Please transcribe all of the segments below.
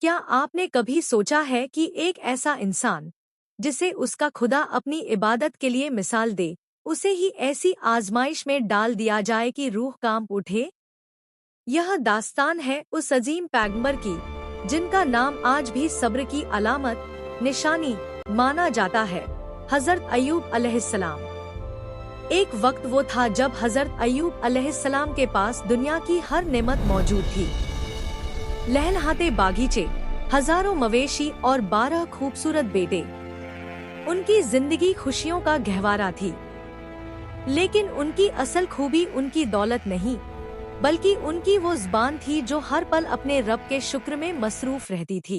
क्या आपने कभी सोचा है कि एक ऐसा इंसान जिसे उसका खुदा अपनी इबादत के लिए मिसाल दे, उसे ही ऐसी आजमाइश में डाल दिया जाए कि रूह कांप उठे? यह दास्तान है उस अजीम पैगंबर की जिनका नाम आज भी सब्र की अलामत, निशानी माना जाता है, हजरत अय्यूब अलैहिस्सलाम। एक वक्त वो था जब हजरत अय्यूब अलैहिस्सलाम के पास दुनिया की हर नेमत मौजूद थी। लहलहाते बागीचे, हजारों मवेशी और 12 खूबसूरत बेटे। उनकी जिंदगी खुशियों का गहवारा थी। लेकिन उनकी असल खूबी उनकी दौलत नहीं, बल्कि उनकी वो ज़ुबान थी जो हर पल अपने रब के शुक्र में मसरूफ रहती थी।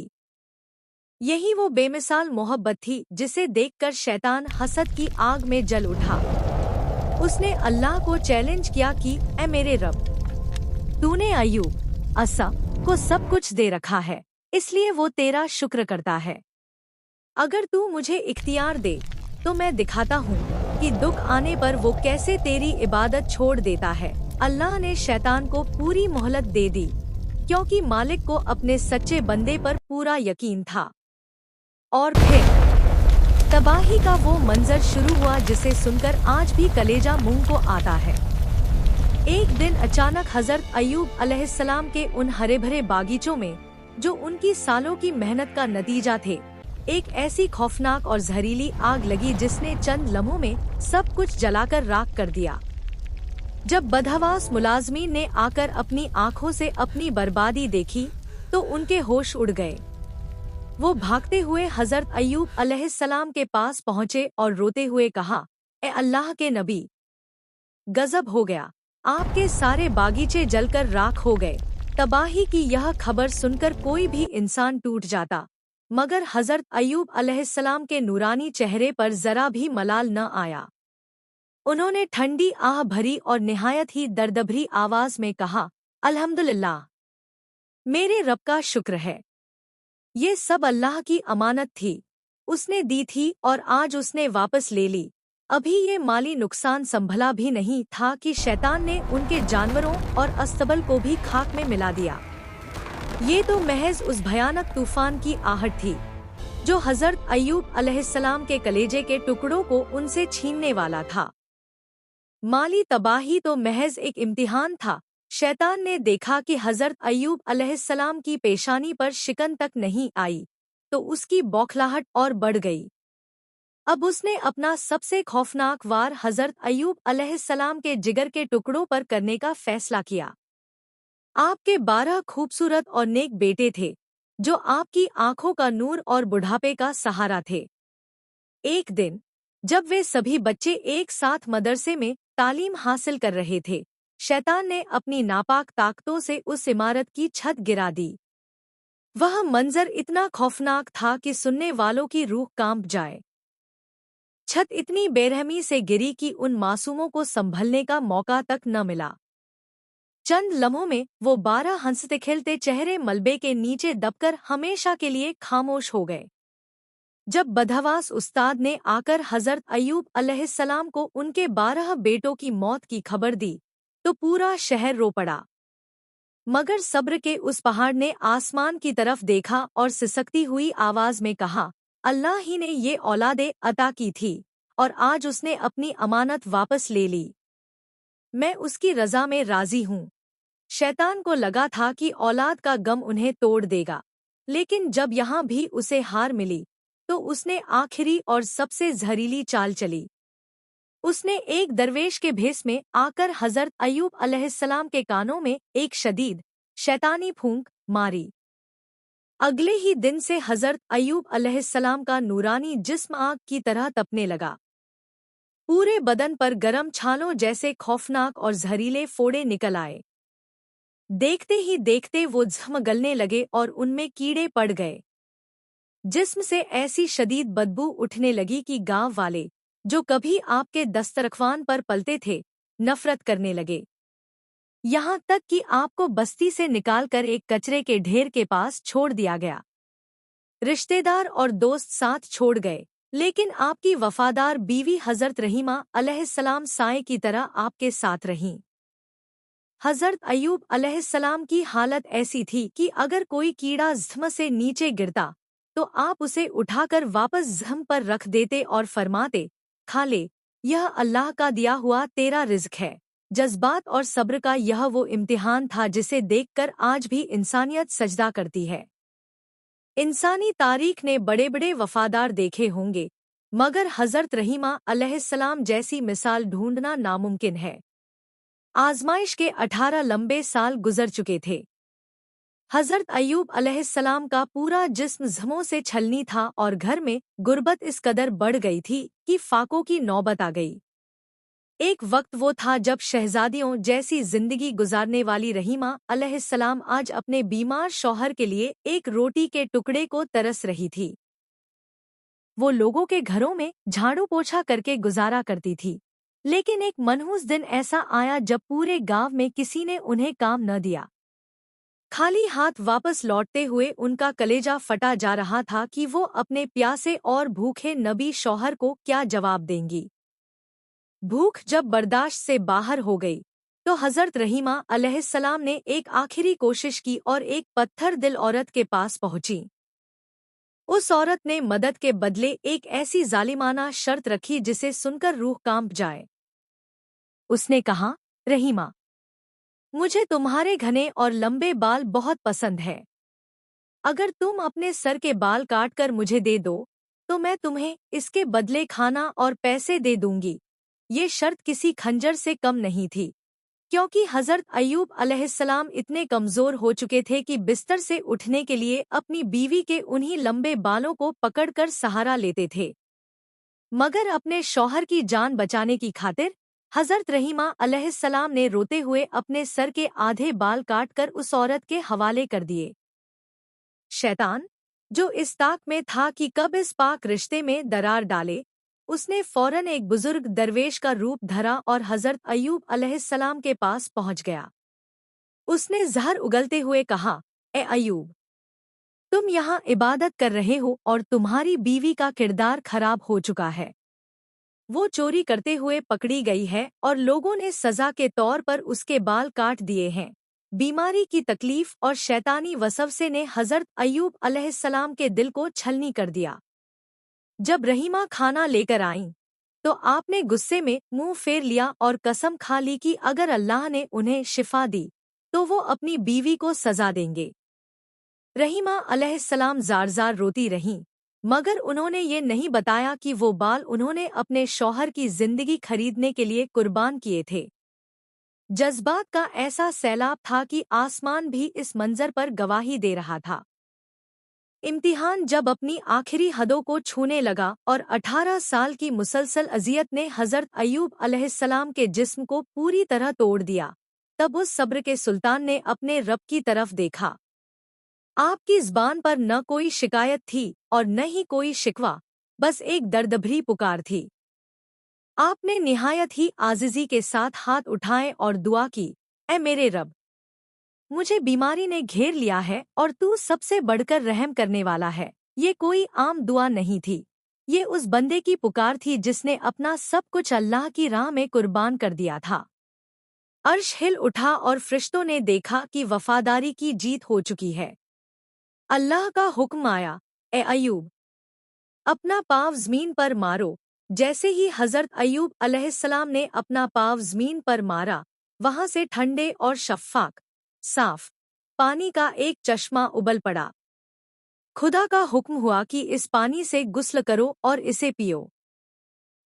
यही वो बेमिसाल मोहब्बत थी जिसे देखकर शैतान हसद की आग में जल उठा। उसने अल्लाह को चैलेंज किया कि ऐ मेरे रब, तूने अय्यूब असा को सब कुछ दे रखा है, इसलिए वो तेरा शुक्र करता है। अगर तू मुझे इख्तियार दे तो मैं दिखाता हूँ कि दुख आने पर वो कैसे तेरी इबादत छोड़ देता है। अल्लाह ने शैतान को पूरी मोहलत दे दी, क्योंकि मालिक को अपने सच्चे बंदे पर पूरा यकीन था। और फिर तबाही का वो मंजर शुरू हुआ जिसे सुनकर आज भी कलेजा मुंह को आता है। एक दिन अचानक हजरत अय्यूब अलैहिस्सलाम के उन हरे भरे बागीचों में, जो उनकी सालों की मेहनत का नतीजा थे, एक ऐसी खौफनाक और जहरीली आग लगी जिसने चंद लम्हों में सब कुछ जलाकर राख कर दिया। जब बदहवास मुलाजमीन ने आकर अपनी आंखों से अपनी बर्बादी देखी तो उनके होश उड़ गए। वो भागते हुए हजरत अय्यूब अलैहिस्सलाम के पास पहुँचे और रोते हुए कहा, ए अल्लाह के नबी, गजब हो गया, आपके सारे बागीचे जलकर राख हो गए। तबाही की यह खबर सुनकर कोई भी इंसान टूट जाता, मगर हजरत अय्यूब अलैहिस्सलाम के नूरानी चेहरे पर जरा भी मलाल न आया। उन्होंने ठंडी आह भरी और निहायत ही दर्दभरी आवाज में कहा, अल्हम्दुलिल्लाह, मेरे रब का शुक्र है। ये सब अल्लाह की अमानत थी, उसने दी थी और आज उसने वापस ले ली। अभी ये माली नुकसान संभला भी नहीं था कि शैतान ने उनके जानवरों और अस्तबल को भी खाक में मिला दिया। ये तो महज उस भयानक तूफान की आहट थी जो हजरत अय्यूब अलैहिस्सलाम के कलेजे के टुकड़ों को उनसे छीनने वाला था। माली तबाही तो महज एक इम्तिहान था। शैतान ने देखा कि हजरत अय्यूब अलैहिस्सलाम की पेशानी पर शिकन तक नहीं आई, तो उसकी बौखलाहट और बढ़ गई। अब उसने अपना सबसे खौफनाक वार हजरत अय्यूब अलैहिस्सलाम के जिगर के टुकड़ों पर करने का फैसला किया। आपके 12 खूबसूरत और नेक बेटे थे, जो आपकी आंखों का नूर और बुढ़ापे का सहारा थे। एक दिन जब वे सभी बच्चे एक साथ मदरसे में तालीम हासिल कर रहे थे, शैतान ने अपनी नापाक ताकतों से उस इमारत की छत गिरा दी। वह मंजर इतना खौफनाक था कि सुनने वालों की रूह कांप जाए। छत इतनी बेरहमी से गिरी कि उन मासूमों को संभलने का मौका तक न मिला। चंद लम्हों में वो 12 हंसते खिलते चेहरे मलबे के नीचे दबकर हमेशा के लिए खामोश हो गए। जब बदहवास उस्ताद ने आकर हजरत अय्यूब अलैहिस्सलाम को उनके 12 बेटों की मौत की खबर दी, तो पूरा शहर रो पड़ा। मगर सब्र के उस पहाड़ ने आसमान की तरफ देखा और सिसकती हुई आवाज में कहा, अल्लाह ही ने ये औलादे अता की थी और आज उसने अपनी अमानत वापस ले ली। मैं उसकी रजा में राजी हूँ। शैतान को लगा था कि औलाद का गम उन्हें तोड़ देगा, लेकिन जब यहाँ भी उसे हार मिली तो उसने आखिरी और सबसे जहरीली चाल चली। उसने एक दरवेश के भेस में आकर हजरत अय्यूब अलैहिस्सलाम के कानों में एक शदीद शैतानी फूंक मारी। अगले ही दिन से हजरत अय्यूब अलैहिस्सलाम का नूरानी जिस्म आग की तरह तपने लगा। पूरे बदन पर गरम छालों जैसे खौफनाक और जहरीले फोड़े निकल आए। देखते ही देखते वो झमगलने लगे और उनमें कीड़े पड़ गए। जिस्म से ऐसी शदीद बदबू उठने लगी कि गांव वाले, जो कभी आपके दस्तरख्वान पर पलते थे, नफरत करने लगे। यहाँ तक कि आपको बस्ती से निकालकर एक कचरे के ढेर के पास छोड़ दिया गया। रिश्तेदार और दोस्त साथ छोड़ गए, लेकिन आपकी वफादार बीवी हजरत रहीमा अलैहिस्सलाम साए की तरह आपके साथ रहीं। हजरत अय्यूब अलैहिस्सलाम की हालत ऐसी थी कि अगर कोई कीड़ा ज़्म से नीचे गिरता तो आप उसे उठाकर वापस ज़्म पर रख देते और फरमाते, खा ले, यह अल्लाह का दिया हुआ तेरा रिज़्क है। जज्बात और सब्र का यह वो इम्तिहान था जिसे देखकर आज भी इंसानियत सजदा करती है। इंसानी तारीख ने बड़े बड़े वफादार देखे होंगे, मगर हजरत रहीमा अलैहिस्सलाम जैसी मिसाल ढूंढना नामुमकिन है। आजमाइश के 18 लंबे साल गुजर चुके थे। हजरत अय्यूब अलैहिस्सलाम का पूरा जिस्म ज़्मों से छलनी था और घर में गुर्बत इस कदर बढ़ गई थी कि फाकों की नौबत आ गई। एक वक्त वो था जब शहजादियों जैसी जिंदगी गुजारने वाली रहीमा अलैहिस्सलाम आज अपने बीमार शौहर के लिए एक रोटी के टुकड़े को तरस रही थी। वो लोगों के घरों में झाड़ू पोछा करके गुजारा करती थी, लेकिन एक मनहूस दिन ऐसा आया जब पूरे गांव में किसी ने उन्हें काम न दिया। खाली हाथ वापस लौटते हुए उनका कलेजा फटा जा रहा था कि वो अपने प्यासे और भूखे नबी शौहर को क्या जवाब देंगी। भूख जब बर्दाश्त से बाहर हो गई तो हजरत रहीमा अलैहिस्सलाम ने एक आखिरी कोशिश की और एक पत्थर दिल औरत के पास पहुंची। उस औरत ने मदद के बदले एक ऐसी जालिमाना शर्त रखी जिसे सुनकर रूह कांप जाए। उसने कहा, रहीमा, मुझे तुम्हारे घने और लंबे बाल बहुत पसंद है। अगर तुम अपने सर के बाल काटकर मुझे दे दो तो मैं तुम्हें इसके बदले खाना और पैसे दे दूंगी। ये शर्त किसी खंजर से कम नहीं थी, क्योंकि हजरत अय्यूब अलैहिस्सलाम इतने कमजोर हो चुके थे कि बिस्तर से उठने के लिए अपनी बीवी के उन्हीं लंबे बालों को पकड़कर सहारा लेते थे। मगर अपने शौहर की जान बचाने की खातिर हजरत रहीमा अलैहिस्सलाम ने रोते हुए अपने सर के आधे बाल काटकर उस औरत के हवाले कर दिए। शैतान, जो इस ताक में था कि कब इस पाक रिश्ते में दरार डाले, उसने फौरन एक बुजुर्ग दरवेश का रूप धरा और हजरत अय्यूब अलैहिस्सलाम के पास पहुंच गया। उसने जहर उगलते हुए कहा, ए अय्यूब, तुम यहाँ इबादत कर रहे हो और तुम्हारी बीवी का किरदार खराब हो चुका है। वो चोरी करते हुए पकड़ी गई है और लोगों ने सजा के तौर पर उसके बाल काट दिए हैं। बीमारी की तकलीफ और शैतानी वसवसे ने हजरत अय्यूब अलैहिस्सलाम के दिल को छलनी कर दिया। जब रहीमा खाना लेकर आईं, तो आपने गुस्से में मुंह फेर लिया और कसम खा ली कि अगर अल्लाह ने उन्हें शिफा दी तो वो अपनी बीवी को सजा देंगे। रहीमा अलैहिस्सलाम जार-जार रोती रहीं, मगर उन्होंने ये नहीं बताया कि वो बाल उन्होंने अपने शौहर की जिंदगी खरीदने के लिए कुर्बान किए थे। जज्बात का ऐसा सैलाब था कि आसमान भी इस मंजर पर गवाही दे रहा था। इम्तिहान जब अपनी आखिरी हदों को छूने लगा और 18 साल की मुसलसल अजियत ने हजरत अय्यूब अलैहिस्सलाम के जिस्म को पूरी तरह तोड़ दिया, तब उस सब्र के सुल्तान ने अपने रब की तरफ देखा। आपकी ज़बान पर न कोई शिकायत थी और न ही कोई शिकवा, बस एक दर्दभरी पुकार थी। आपने निहायत ही आजिज़ी के साथ हाथ उठाए और दुआ की, ऐ मेरे रब, मुझे बीमारी ने घेर लिया है और तू सबसे बढ़कर रहम करने वाला है। ये कोई आम दुआ नहीं थी, ये उस बंदे की पुकार थी जिसने अपना सब कुछ अल्लाह की राह में कुर्बान कर दिया था। अर्श हिल उठा और फरिश्तों ने देखा कि वफादारी की जीत हो चुकी है। अल्लाह का हुक्म आया, ए अय्यूब, अपना पाँव ज़मीन पर मारो। जैसे ही हजरत अय्यूब अलैहिस्सलाम ने अपना पाँव ज़मीन पर मारा, वहां से ठंडे और शफ़ाक साफ पानी का एक चश्मा उबल पड़ा। खुदा का हुक्म हुआ कि इस पानी से गुस्ल करो और इसे पियो।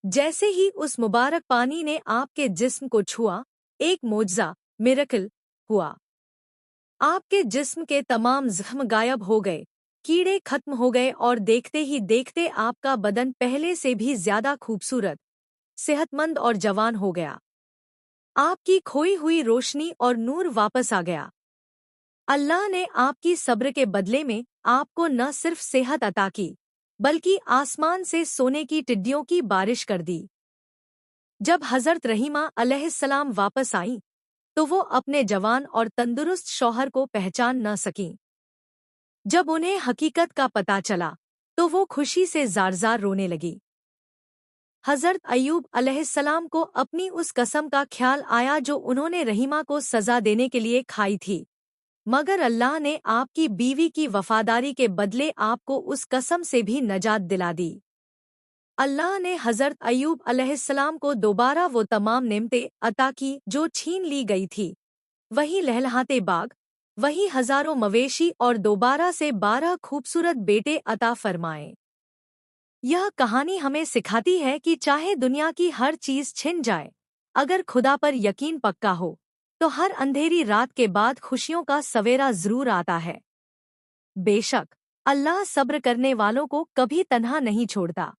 जैसे ही उस मुबारक पानी ने आपके जिस्म को छुआ, एक मोजज़ा मिरेकल हुआ। आपके जिस्म के तमाम ज़ख्म गायब हो गए, कीड़े खत्म हो गए और देखते ही देखते आपका बदन पहले से भी ज्यादा खूबसूरत, सेहतमंद और जवान हो गया। आपकी खोई हुई रोशनी और नूर वापस आ गया। अल्लाह ने आपकी सब्र के बदले में आपको न सिर्फ सेहत अता की, बल्कि आसमान से सोने की टिड्डियों की बारिश कर दी। जब हजरत रहीमा अलैहिस्सलाम वापस आईं, तो वो अपने जवान और तंदुरुस्त शौहर को पहचान न सकीं। जब उन्हें हकीकत का पता चला, तो वो खुशी से जार-जार रोने लगी। हज़रत अय्यूब अलैहिस्सलाम को अपनी उस कसम का ख्याल आया जो उन्होंने रहीमा को सज़ा देने के लिए खाई थी, मगर अल्लाह ने आपकी बीवी की वफादारी के बदले आपको उस कसम से भी नजात दिला दी। अल्लाह ने हज़रत अय्यूब अलैहिस्सलाम को दोबारा वो तमाम नेमतें अता की जो छीन ली गई थी, वही लहलहाते बाग, वही हज़ारों मवेशी और दोबारा से 12 खूबसूरत बेटे अता फरमाए। यह कहानी हमें सिखाती है कि चाहे दुनिया की हर चीज़ छिन जाए, अगर खुदा पर यकीन पक्का हो, तो हर अंधेरी रात के बाद खुशियों का सवेरा ज़रूर आता है। बेशक, अल्लाह सब्र करने वालों को कभी तन्हा नहीं छोड़ता।